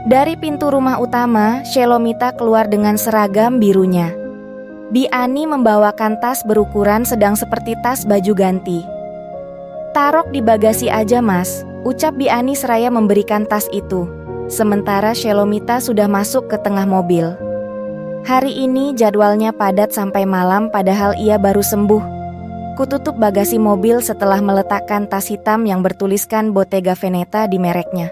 Dari pintu rumah utama, Shelomita keluar dengan seragam birunya. Bi Ani membawakan tas berukuran sedang seperti tas baju ganti. "Tarok di bagasi aja mas," ucap Bi Ani seraya memberikan tas itu. Sementara Shelomita sudah masuk ke tengah mobil. Hari ini jadwalnya padat sampai malam padahal ia baru sembuh. Kututup bagasi mobil setelah meletakkan tas hitam yang bertuliskan Bottega Veneta di mereknya.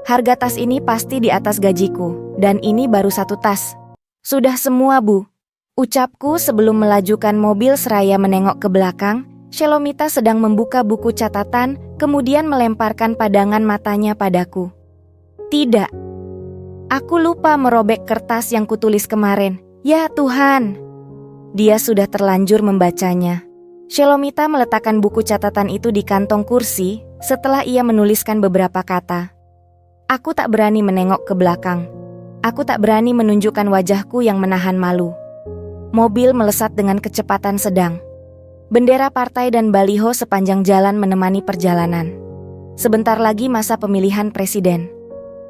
Harga tas ini pasti di atas gajiku, dan ini baru satu tas. "Sudah semua bu," ucapku sebelum melajukan mobil seraya menengok ke belakang. Shelomita sedang membuka buku catatan, kemudian melemparkan pandangan matanya padaku. "Tidak. Aku lupa merobek kertas yang kutulis kemarin. Ya Tuhan." Dia sudah terlanjur membacanya. Shelomita meletakkan buku catatan itu di kantong kursi setelah ia menuliskan beberapa kata. Aku tak berani menengok ke belakang. Aku tak berani menunjukkan wajahku yang menahan malu. Mobil melesat dengan kecepatan sedang. Bendera partai dan baliho sepanjang jalan menemani perjalanan. Sebentar lagi masa pemilihan presiden.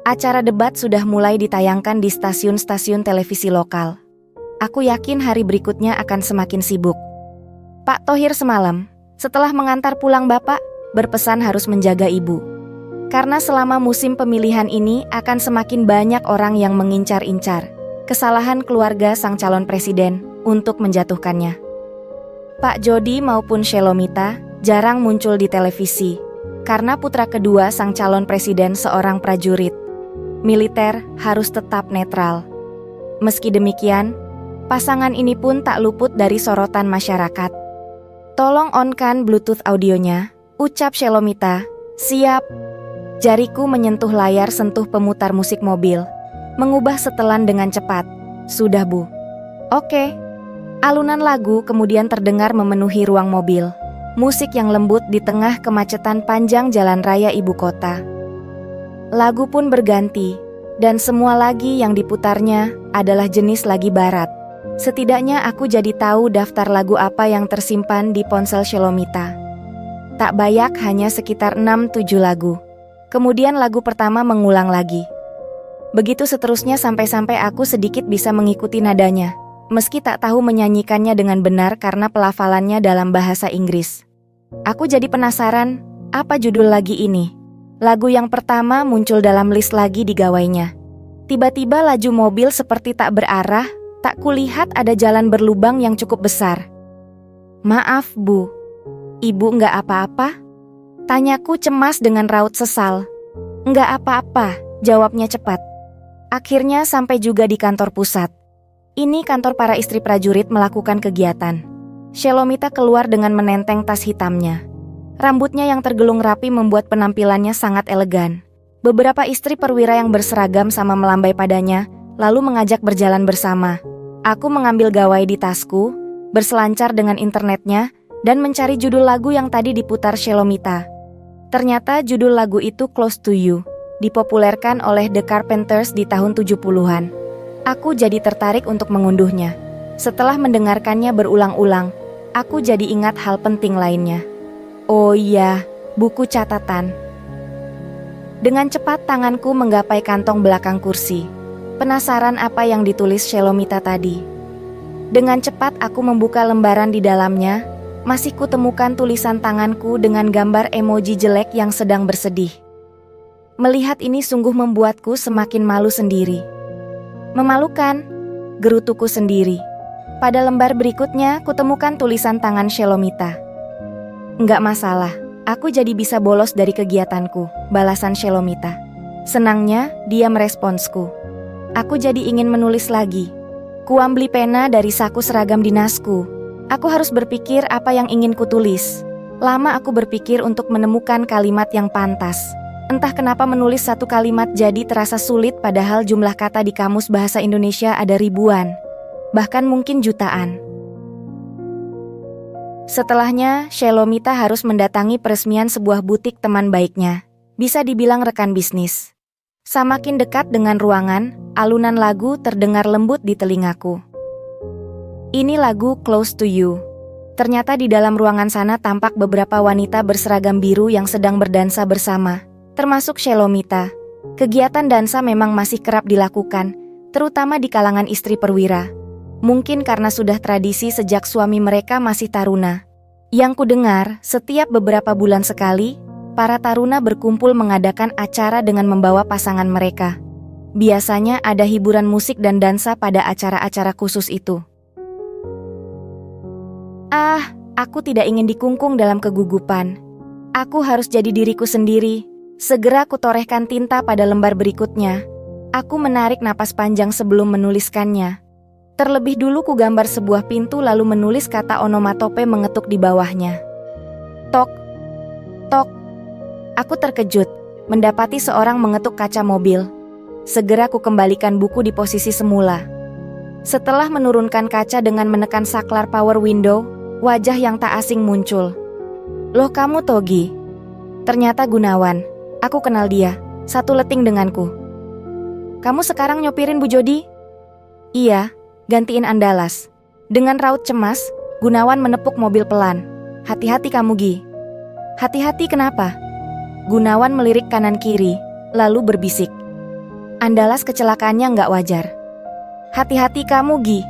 Acara debat sudah mulai ditayangkan di stasiun-stasiun televisi lokal. Aku yakin hari berikutnya akan semakin sibuk. Pak Thohir semalam, setelah mengantar pulang bapak, berpesan harus menjaga ibu. Karena selama musim pemilihan ini akan semakin banyak orang yang mengincar-incar kesalahan keluarga sang calon presiden untuk menjatuhkannya. Pak Jody maupun Shelomita jarang muncul di televisi, karena putra kedua sang calon presiden seorang prajurit. Militer harus tetap netral. Meski demikian, pasangan ini pun tak luput dari sorotan masyarakat. "Tolong on-kan Bluetooth audionya," ucap Shelomita. "Siap." Jariku menyentuh layar sentuh pemutar musik mobil, mengubah setelan dengan cepat. "Sudah bu." "Oke." Alunan lagu kemudian terdengar memenuhi ruang mobil. Musik yang lembut di tengah kemacetan panjang jalan raya ibu kota. Lagu pun berganti, dan semua lagi yang diputarnya adalah jenis lagu barat. Setidaknya aku jadi tahu daftar lagu apa yang tersimpan di ponsel Shelomita. Tak banyak, hanya sekitar 6-7 lagu. Kemudian lagu pertama mengulang lagi. Begitu seterusnya sampai-sampai aku sedikit bisa mengikuti nadanya, meski tak tahu menyanyikannya dengan benar karena pelafalannya dalam bahasa Inggris. Aku jadi penasaran, apa judul lagu ini? Lagu yang pertama muncul dalam list lagi di gawainya. Tiba-tiba laju mobil seperti tak berarah. Tak kulihat ada jalan berlubang yang cukup besar. "Maaf bu, ibu nggak apa-apa?" Tanyaku cemas dengan raut sesal. "Nggak apa-apa," jawabnya cepat. Akhirnya sampai juga di kantor pusat. Ini kantor para istri prajurit melakukan kegiatan. Shelomita keluar dengan menenteng tas hitamnya. Rambutnya yang tergelung rapi membuat penampilannya sangat elegan. Beberapa istri perwira yang berseragam sama melambai padanya, lalu mengajak berjalan bersama. Aku mengambil gawai di tasku, berselancar dengan internetnya, dan mencari judul lagu yang tadi diputar Shelomita. Ternyata judul lagu itu Close to You, dipopulerkan oleh The Carpenters di tahun 70-an. Aku jadi tertarik untuk mengunduhnya. Setelah mendengarkannya berulang-ulang, aku jadi ingat hal penting lainnya. Oh iya, buku catatan. Dengan cepat tanganku menggapai kantong belakang kursi. Penasaran apa yang ditulis Shelomita tadi. Dengan cepat aku membuka lembaran di dalamnya. Masih kutemukan tulisan tanganku dengan gambar emoji jelek yang sedang bersedih. Melihat ini sungguh membuatku semakin malu sendiri. "Memalukan," gerutuku sendiri. Pada lembar berikutnya kutemukan tulisan tangan Shelomita. "Nggak masalah, aku jadi bisa bolos dari kegiatanku," balasan Shelomita. Senangnya dia meresponsku. Aku jadi ingin menulis lagi. Kuambil pena dari saku seragam dinasku. Aku harus berpikir apa yang ingin kutulis. Lama aku berpikir untuk menemukan kalimat yang pantas. Entah kenapa menulis satu kalimat jadi terasa sulit padahal jumlah kata di Kamus Bahasa Indonesia ada ribuan. Bahkan mungkin jutaan. Setelahnya, Shelomita harus mendatangi peresmian sebuah butik teman baiknya. Bisa dibilang rekan bisnis. Semakin dekat dengan ruangan, alunan lagu terdengar lembut di telingaku. Ini lagu Close to You. Ternyata di dalam ruangan sana tampak beberapa wanita berseragam biru yang sedang berdansa bersama, termasuk Shelomita. Kegiatan dansa memang masih kerap dilakukan, terutama di kalangan istri perwira. Mungkin karena sudah tradisi sejak suami mereka masih taruna. Yang kudengar, setiap beberapa bulan sekali, para taruna berkumpul mengadakan acara dengan membawa pasangan mereka. Biasanya ada hiburan musik dan dansa pada acara-acara khusus itu. Aku tidak ingin dikungkung dalam kegugupan. Aku harus jadi diriku sendiri. Segera kutorehkan tinta pada lembar berikutnya. Aku menarik napas panjang sebelum menuliskannya. Terlebih dulu ku gambar sebuah pintu lalu menulis kata onomatope mengetuk di bawahnya. Tok, tok. Aku terkejut, mendapati seorang mengetuk kaca mobil. Segera ku kembalikan buku di posisi semula. Setelah menurunkan kaca dengan menekan saklar power window, wajah yang tak asing muncul. Loh kamu Togi? Ternyata Gunawan, aku kenal dia, satu letting denganku. Kamu sekarang nyopirin Bu Jody? Iya, gantiin Andalas. Dengan raut cemas, Gunawan menepuk mobil pelan. Hati-hati kamu Gi. Hati-hati kenapa? Gunawan melirik kanan kiri, lalu berbisik. Andalas kecelakaannya nggak wajar. Hati-hati kamu Gi.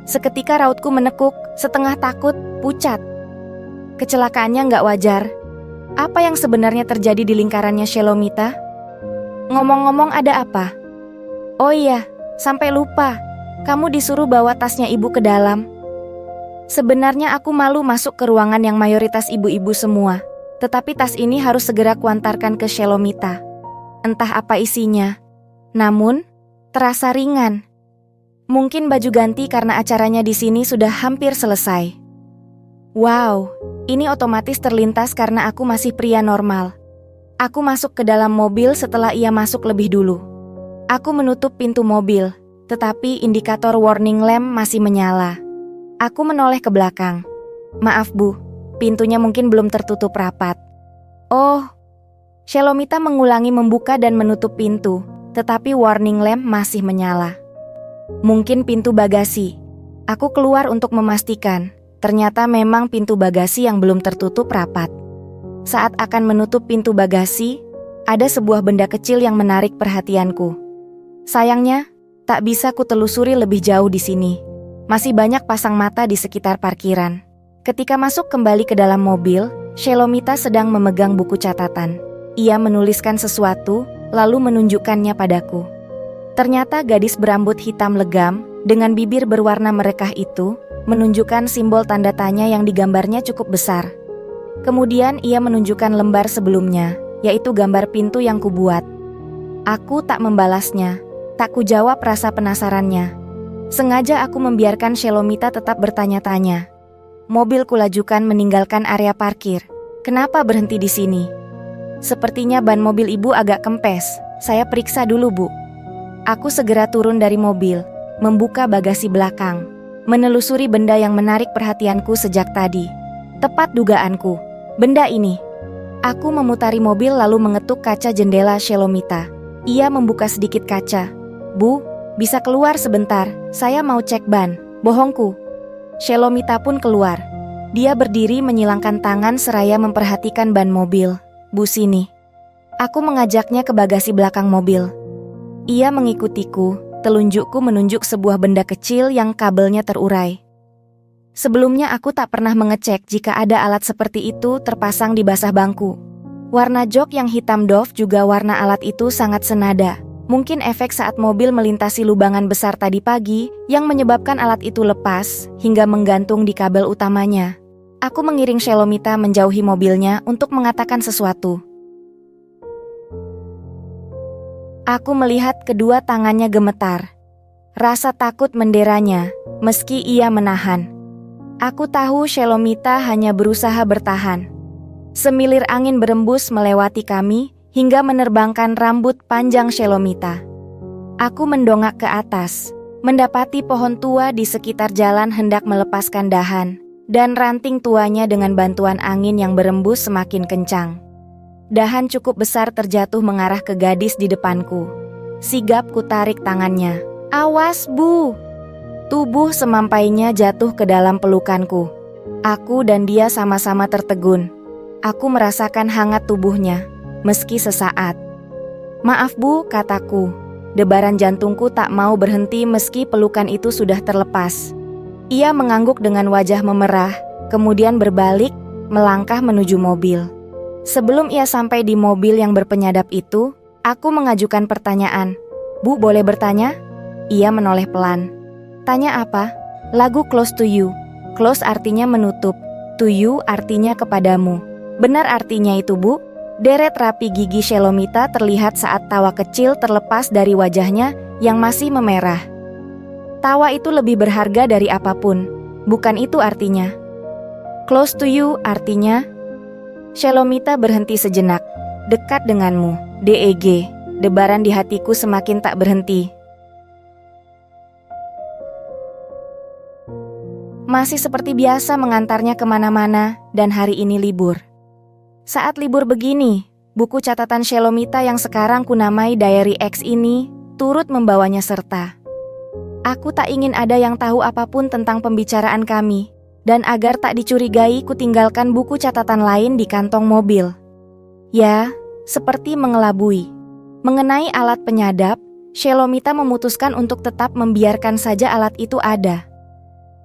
Seketika rautku menekuk, setengah takut, pucat. Kecelakaannya nggak wajar. Apa yang sebenarnya terjadi di lingkarannya Shelomita? Ngomong-ngomong ada apa? Oh iya, sampai lupa. Kamu disuruh bawa tasnya ibu ke dalam. Sebenarnya aku malu masuk ke ruangan yang mayoritas ibu-ibu semua. Tetapi tas ini harus segera kuantarkan ke Shelomita. Entah apa isinya. Namun, terasa ringan. Mungkin baju ganti karena acaranya di sini sudah hampir selesai. Wow, ini otomatis terlintas karena aku masih pria normal. Aku masuk ke dalam mobil setelah ia masuk lebih dulu. Aku menutup pintu mobil, tetapi indikator warning lamp masih menyala. Aku menoleh ke belakang. Maaf Bu, pintunya mungkin belum tertutup rapat. Oh, Shelomita mengulangi membuka dan menutup pintu, tetapi warning lamp masih menyala. Mungkin pintu bagasi. Aku keluar untuk memastikan. Ternyata memang pintu bagasi yang belum tertutup rapat. Saat akan menutup pintu bagasi, ada sebuah benda kecil yang menarik perhatianku. Sayangnya, tak bisa kutelusuri lebih jauh di sini. Masih banyak pasang mata di sekitar parkiran. Ketika masuk kembali ke dalam mobil, Shelomita sedang memegang buku catatan. Ia menuliskan sesuatu, lalu menunjukkannya padaku. Ternyata gadis berambut hitam legam, dengan bibir berwarna merekah itu, menunjukkan simbol tanda tanya yang digambarnya cukup besar. Kemudian ia menunjukkan lembar sebelumnya, yaitu gambar pintu yang kubuat. Aku tak membalasnya, tak kujawab rasa penasarannya. Sengaja aku membiarkan Shelomita tetap bertanya-tanya. Mobil kulajukan meninggalkan area parkir. Kenapa berhenti di sini? Sepertinya ban mobil ibu agak kempes, saya periksa dulu Bu. Aku segera turun dari mobil, membuka bagasi belakang, menelusuri benda yang menarik perhatianku sejak tadi. Tepat dugaanku, benda ini. Aku memutari mobil lalu mengetuk kaca jendela Shelomita. Ia membuka sedikit kaca. Bu, bisa keluar sebentar, saya mau cek ban. Bohongku. Shelomita pun keluar. Dia berdiri menyilangkan tangan seraya memperhatikan ban mobil. Bu sini. Aku mengajaknya ke bagasi belakang mobil. Ia mengikutiku, telunjukku menunjuk sebuah benda kecil yang kabelnya terurai. Sebelumnya aku tak pernah mengecek jika ada alat seperti itu terpasang di basah bangku. Warna jok yang hitam doff juga warna alat itu sangat senada. Mungkin efek saat mobil melintasi lubangan besar tadi pagi yang menyebabkan alat itu lepas hingga menggantung di kabel utamanya. Aku mengiring Shelomita menjauhi mobilnya untuk mengatakan sesuatu. Aku melihat kedua tangannya gemetar. Rasa takut menderanya, meski ia menahan. Aku tahu Shelomita hanya berusaha bertahan. Semilir angin berembus melewati kami hingga menerbangkan rambut panjang Shelomita. Aku mendongak ke atas, mendapati pohon tua di sekitar jalan hendak melepaskan dahan, dan ranting tuanya dengan bantuan angin yang berembus semakin kencang. Dahan cukup besar terjatuh mengarah ke gadis di depanku. Sigap ku tarik tangannya. Awas Bu! Tubuh semampainya jatuh ke dalam pelukanku. Aku dan dia sama-sama tertegun. Aku merasakan hangat tubuhnya, meski sesaat. Maaf Bu, kataku. Debaran jantungku tak mau berhenti meski pelukan itu sudah terlepas. Ia mengangguk dengan wajah memerah, kemudian berbalik, melangkah menuju mobil. Sebelum ia sampai di mobil yang berpenyadap itu, aku mengajukan pertanyaan. Bu, boleh bertanya? Ia menoleh pelan. Tanya apa? Lagu Close to You. Close artinya menutup, to you artinya kepadamu. Benar artinya itu Bu? Deret rapi gigi Shelomita terlihat saat tawa kecil terlepas dari wajahnya yang masih memerah. Tawa itu lebih berharga dari apapun, bukan itu artinya. Close to you artinya? Shelomita berhenti sejenak. Dekat denganmu, DEG. Debaran di hatiku semakin tak berhenti. Masih seperti biasa mengantarnya kemana-mana dan hari ini libur. Saat libur begini, buku catatan Shelomita yang sekarang kunamai Diary X ini turut membawanya serta. Aku tak ingin ada yang tahu apapun tentang pembicaraan kami, dan agar tak dicurigai kutinggalkan buku catatan lain di kantong mobil. Ya, seperti mengelabui. Mengenai alat penyadap, Shelomita memutuskan untuk tetap membiarkan saja alat itu ada.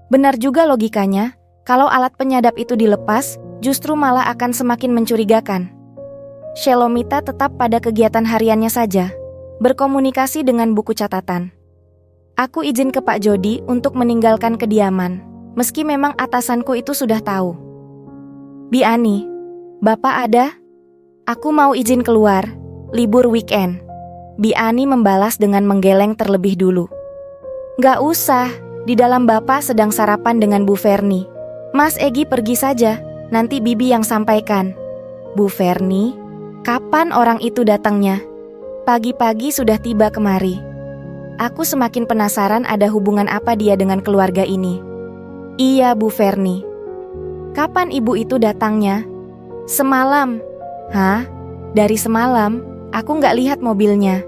Benar juga logikanya, kalau alat penyadap itu dilepas, justru malah akan semakin mencurigakan. Shelomita tetap pada kegiatan hariannya saja, berkomunikasi dengan buku catatan. Aku izin ke Pak Jody untuk meninggalkan kediaman, meski memang atasanku itu sudah tahu. Bi Ani, Bapak ada? Aku mau izin keluar, libur weekend. Bi Ani membalas dengan menggeleng terlebih dulu. Gak usah, di dalam Bapak sedang sarapan dengan Bu Ferni. Mas Egi pergi saja. Nanti Bibi yang sampaikan. Bu Ferni, kapan orang itu datangnya? Pagi-pagi sudah tiba kemari. Aku semakin penasaran ada hubungan apa dia dengan keluarga ini. Iya Bu Ferni. Kapan ibu itu datangnya? Semalam. Hah? Dari semalam? Aku nggak lihat mobilnya.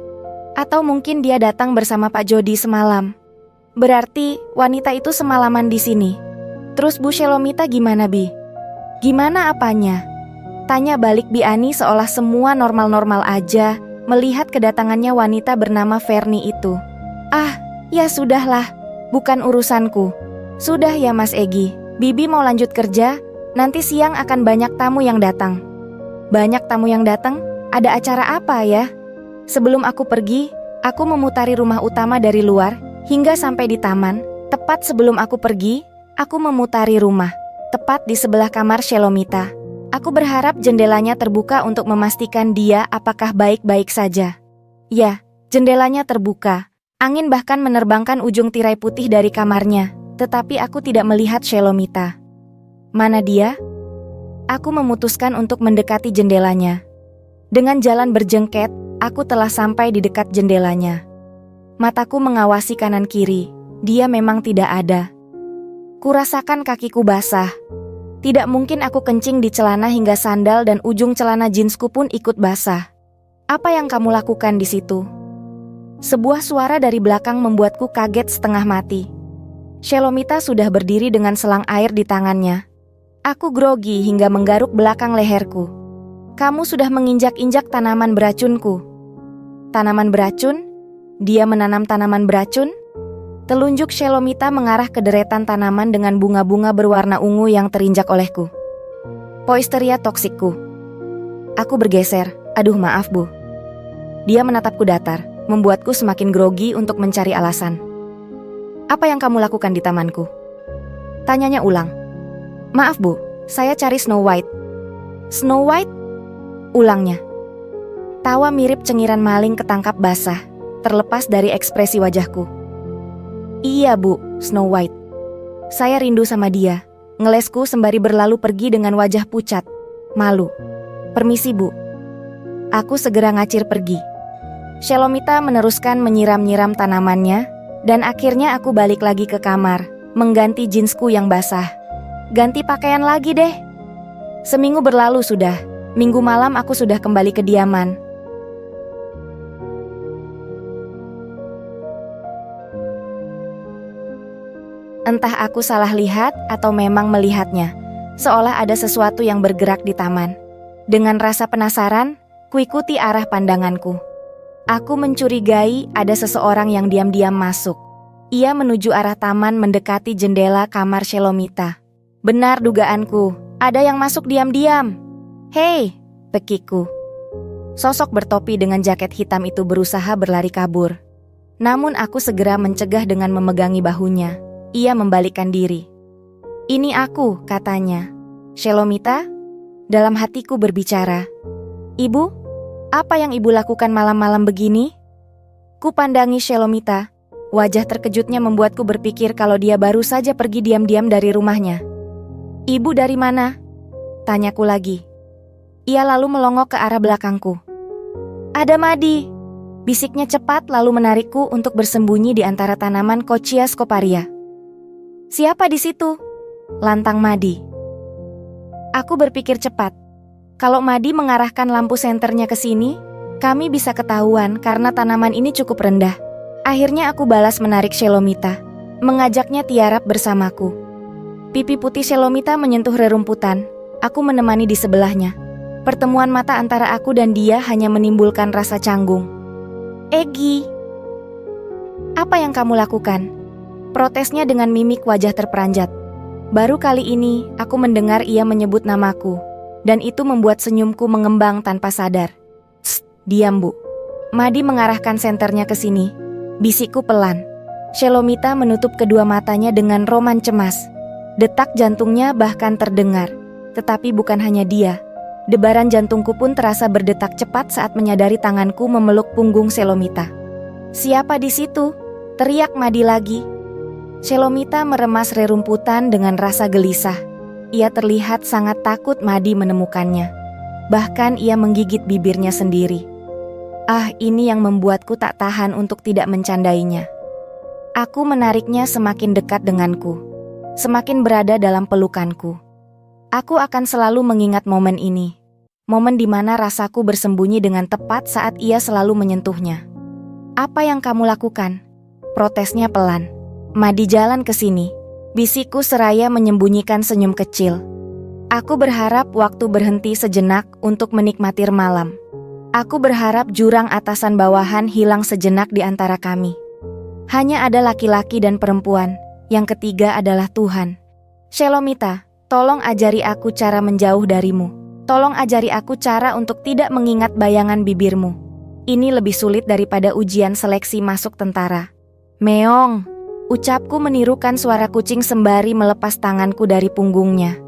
Atau mungkin dia datang bersama Pak Jody semalam. Berarti wanita itu semalaman di sini. Terus Bu Shelomita gimana Bi? Gimana apanya? Tanya balik Bi Ani seolah semua normal-normal aja melihat kedatangannya wanita bernama Ferni itu. Ah, ya sudahlah, bukan urusanku. Sudah ya Mas Egi, Bibi mau lanjut kerja, nanti siang akan banyak tamu yang datang. Banyak tamu yang datang? Ada acara apa ya? Sebelum aku pergi, aku memutari rumah utama dari luar hingga sampai di taman. Tepat sebelum aku pergi, aku memutari rumah. Tepat di sebelah kamar Shelomita. Aku berharap jendelanya terbuka untuk memastikan dia apakah baik-baik saja. Ya, jendelanya terbuka. Angin bahkan menerbangkan ujung tirai putih dari kamarnya. Tetapi aku tidak melihat Shelomita. Mana dia? Aku memutuskan untuk mendekati jendelanya. Dengan jalan berjengket, aku telah sampai di dekat jendelanya. Mataku mengawasi kanan kiri. Dia memang tidak ada. Kurasakan kakiku basah. Tidak mungkin aku kencing di celana hingga sandal dan ujung celana jeansku pun ikut basah. Apa yang kamu lakukan di situ? Sebuah suara dari belakang membuatku kaget setengah mati. Shelomita sudah berdiri dengan selang air di tangannya. Aku grogi hingga menggaruk belakang leherku. Kamu sudah menginjak-injak tanaman beracunku. Tanaman beracun? Dia menanam tanaman beracun? Telunjuk Shelomita mengarah ke deretan tanaman dengan bunga-bunga berwarna ungu yang terinjak olehku. Poisteria toksikku. Aku bergeser. Aduh maaf Bu. Dia menatapku datar, membuatku semakin grogi untuk mencari alasan. Apa yang kamu lakukan di tamanku? Tanyanya ulang. Maaf Bu, saya cari Snow White. Snow White? Ulangnya. Tawa mirip cengiran maling ketangkap basah, terlepas dari ekspresi wajahku. Iya Bu, Snow White. Saya rindu sama dia. Ngelesku sembari berlalu pergi dengan wajah pucat, malu. Permisi Bu. Aku segera ngacir pergi. Shelomita meneruskan menyiram-nyiram tanamannya, dan akhirnya aku balik lagi ke kamar, mengganti jeansku yang basah. Ganti pakaian lagi deh. Seminggu berlalu sudah. Minggu malam aku sudah kembali ke kediaman. Entah aku salah lihat atau memang melihatnya, seolah ada sesuatu yang bergerak di taman. Dengan rasa penasaran, kuikuti arah pandanganku. Aku mencurigai ada seseorang yang diam-diam masuk. Ia menuju arah taman mendekati jendela kamar Shelomita. Benar dugaanku, ada yang masuk diam-diam. Hei, pekiku. Sosok bertopi dengan jaket hitam itu berusaha berlari kabur. Namun aku segera mencegah dengan memegangi bahunya. Ia membalikkan diri. Ini aku, katanya. Shelomita? Dalam hatiku berbicara. Ibu, apa yang ibu lakukan malam-malam begini? Kupandangi Shelomita. Wajah terkejutnya membuatku berpikir kalau dia baru saja pergi diam-diam dari rumahnya. Ibu dari mana? Tanyaku lagi. Ia lalu melongok ke arah belakangku. Ada Madi. Bisiknya cepat lalu menarikku untuk bersembunyi di antara tanaman Kochia scoparia. Siapa di situ? Lantang Madi. Aku berpikir cepat. Kalau Madi mengarahkan lampu senternya ke sini, kami bisa ketahuan karena tanaman ini cukup rendah. Akhirnya aku balas menarik Shelomita, mengajaknya tiarap bersamaku. Pipi putih Shelomita menyentuh rerumputan, aku menemani di sebelahnya. Pertemuan mata antara aku dan dia hanya menimbulkan rasa canggung. Egi, apa yang kamu lakukan? Protesnya dengan mimik wajah terperanjat. Baru kali ini aku mendengar ia menyebut namaku, dan itu membuat senyumku mengembang tanpa sadar. Tss, diam bu. Madi mengarahkan senternya ke sini. Bisikku pelan. Shelomita menutup kedua matanya dengan roman cemas. Detak jantungnya bahkan terdengar. Tetapi bukan hanya dia. Debaran jantungku pun terasa berdetak cepat saat menyadari tanganku memeluk punggung Shelomita. Siapa di situ? Teriak Madi lagi. Shelomita meremas rerumputan dengan rasa gelisah. Ia terlihat sangat takut Madi menemukannya. Bahkan ia menggigit bibirnya sendiri. Ah, ini yang membuatku tak tahan untuk tidak mencandainya. Aku menariknya semakin dekat denganku, semakin berada dalam pelukanku. Aku akan selalu mengingat momen ini. Momen di mana rasaku bersembunyi dengan tepat saat ia selalu menyentuhnya. Apa yang kamu lakukan? Protesnya pelan. Madi jalan ke sini. Bisikku seraya menyembunyikan senyum kecil. Aku berharap waktu berhenti sejenak untuk menikmati malam. Aku berharap jurang atasan bawahan hilang sejenak di antara kami. Hanya ada laki-laki dan perempuan, yang ketiga adalah Tuhan. Shelomita, tolong ajari aku cara menjauh darimu. Tolong ajari aku cara untuk tidak mengingat bayangan bibirmu. Ini lebih sulit daripada ujian seleksi masuk tentara. Meong, ucapku menirukan suara kucing sembari melepas tanganku dari punggungnya.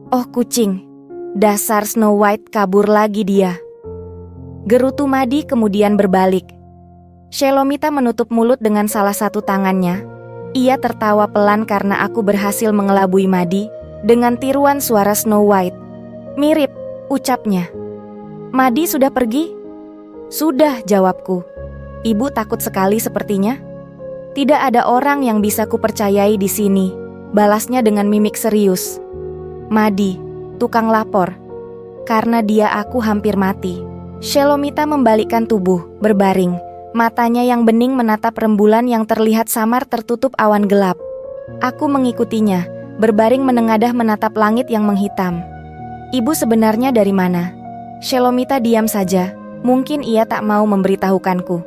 Oh kucing, dasar Snow White kabur lagi dia. Gerutu Madi kemudian berbalik. Shelomita menutup mulut dengan salah satu tangannya. Ia tertawa pelan karena aku berhasil mengelabui Madi dengan tiruan suara Snow White. Mirip, ucapnya. Madi sudah pergi? Sudah, jawabku. Ibu takut sekali sepertinya. Tidak ada orang yang bisa kupercayai di sini, balasnya dengan mimik serius. Madi, tukang lapor. Karena dia aku hampir mati. Shelomita membalikkan tubuh, berbaring. Matanya yang bening menatap rembulan yang terlihat samar tertutup awan gelap. Aku mengikutinya, berbaring menengadah menatap langit yang menghitam. Ibu sebenarnya dari mana? Shelomita diam saja, mungkin ia tak mau memberitahukanku.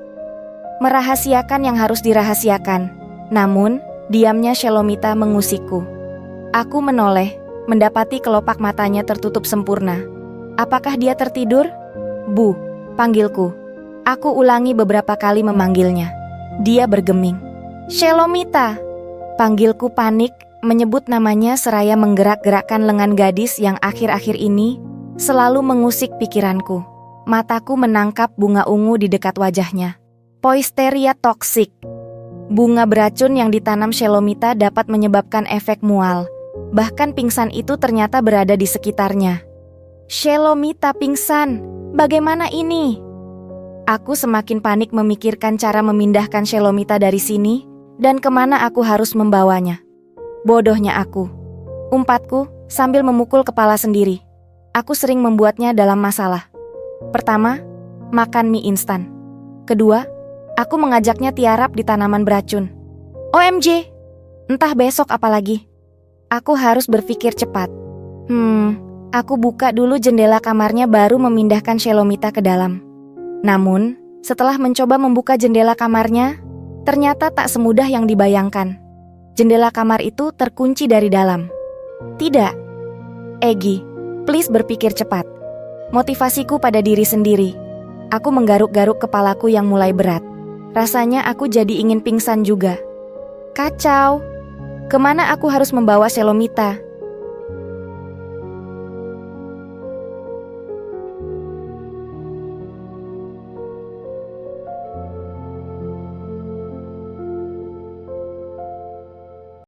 Merahasiakan yang harus dirahasiakan. Namun, diamnya Shelomita mengusikku. Aku menoleh, mendapati kelopak matanya tertutup sempurna. Apakah dia tertidur? Bu, panggilku. Aku ulangi beberapa kali memanggilnya. Dia bergeming. Shelomita. Panggilku panik, menyebut namanya seraya menggerak-gerakkan lengan gadis yang akhir-akhir ini selalu mengusik pikiranku. Mataku menangkap bunga ungu di dekat wajahnya. Poisteria toksik. Bunga beracun yang ditanam Shelomita dapat menyebabkan efek mual. Bahkan pingsan itu ternyata berada di sekitarnya. Shelomita pingsan. Bagaimana ini? Aku semakin panik memikirkan cara memindahkan Shelomita dari sini dan kemana aku harus membawanya. Bodohnya aku. Umpatku sambil memukul kepala sendiri. Aku sering membuatnya dalam masalah. Pertama, makan mie instan. Kedua, aku mengajaknya tiarap di tanaman beracun. OMG, entah besok apalagi. Aku harus berpikir cepat. Aku buka dulu jendela kamarnya baru memindahkan Shelomita ke dalam. Namun, Setelah mencoba membuka jendela kamarnya, ternyata tak semudah yang dibayangkan. Jendela kamar itu terkunci dari dalam. Tidak, Egy, please berpikir cepat. Motivasiku pada diri sendiri. Aku menggaruk-garuk kepalaku yang mulai berat. Rasanya aku jadi ingin pingsan juga. Kacau. Kemana aku harus membawa Shelomita?